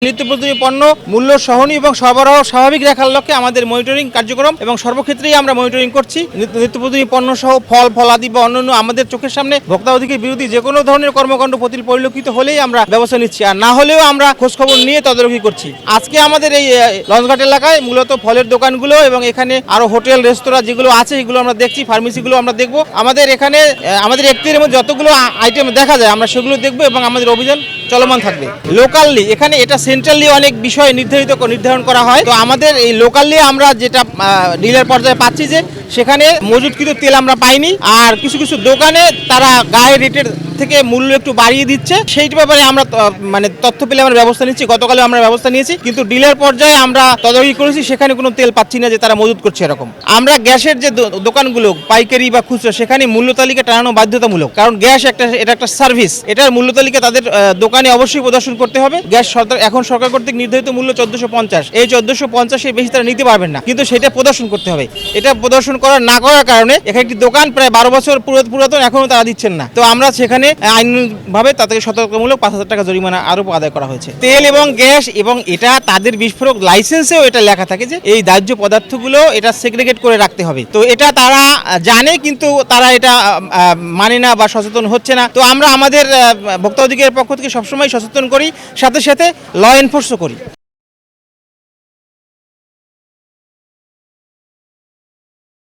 নিত্যপ্রয়োজনীয় পণ্য মূল্য সহনীয় এবং সরবরাহ স্বাভাবিক রাখার লক্ষ্যে আমাদের মনিটরিং কার্যক্রম এবং সর্বক্ষেত্রেই আমরা মনিটরিং করছি। নিত্যপ্রয়োজনীয় পণ্য সহ ফল ফলাদি বা অন্যান্য আমাদের চোখের সামনে ভোক্তা অধিকার বিরোধী যে কোনো ধরনের কর্মকাণ্ড পরিলক্ষিত হলেই আমরা ব্যবস্থা নিচ্ছি, আর না হলেও আমরা খোঁজখবর নিয়ে তদারকি করছি। আজকে আমাদের এই লঞ্চঘাট এলাকায় মূলত ফলের দোকানগুলো এবং এখানে আরো হোটেল রেস্তোরাঁ যেগুলো আছে এগুলো আমরা দেখছি, ফার্মেসিগুলো আমরা দেখব। আমাদের এখানে আমাদের এখতিয়ারের মধ্যে যতগুলো আইটেম দেখা যায় আমরা সেগুলো দেখব এবং আমাদের অভিযান চলমান থাকবে। লোকালি এখানে এটা সেন্ট্রালি অনেক বিষয় নির্ধারণ করা হয়। তো আমাদের এই লোকালি আমরা যেটা ডিলার পর্যায়ে পাচ্ছি যে সেখানে মজুতকৃত তেল আমরা পাইনি, আর কিছু কিছু দোকানে তারা গায়ের রেটের থেকে মূল্য একটু বাড়িয়ে দিচ্ছে। সেইটা ব্যাপারে আমরা তথ্য পেলে আমরা ব্যবস্থা নিচ্ছি। গতকালে আমরা ব্যবস্থা নিয়েছি, কিন্তু ডিলার পর্যায়ে আমরা তদারকি করেছি, সেখানে কোনো তেল পাচ্ছি না যে তারা মজুত করছে এরকম। আমরা গ্যাসের যে দোকানগুলো পাইকারি বা খুচরা সেখানে মূল্য তালিকা টানানো বাধ্যতামূলক, কারণ গ্যাস এটা একটা সার্ভিস। এটার মূল্য তালিকা তাদের দোকানে অবশ্যই প্রদর্শন করতে হবে। গ্যাস এখন সরকার কর্তৃক নির্ধারিত মূল্য 1450, এই 1450-এর বেশি তারা নিতে পারবেন না, কিন্তু সেটা প্রদর্শন করতে হবে। এটা প্রদর্শন না করার কারণে এখানে একটি দোকান প্রায় 12 বছর পুরাতন, এখনো তারা দিচ্ছেন না। তো আমরা সেখানে আইনভাবে তাদেরকে সতর্কমূলক 5000 টাকা জরিমানা আরোপ আদায় করা হয়েছে। তেল এবং গ্যাস, এবং এটা তাদের বিস্ফোরক লাইসেন্সেও এটা লেখা থাকে যে এই দাহ্য পদার্থগুলো এটা সেগ্রিগেট করে রাখতে হবে। তো এটা তারা জানে, কিন্তু তারা এটা মানে না বা সচেতন হচ্ছে না। তো আমরা আমাদের ভোক্তা অধিকারের পক্ষ থেকে সবসময় সচেতন করি, সাথে সাথে ল এনফোর্সও করি।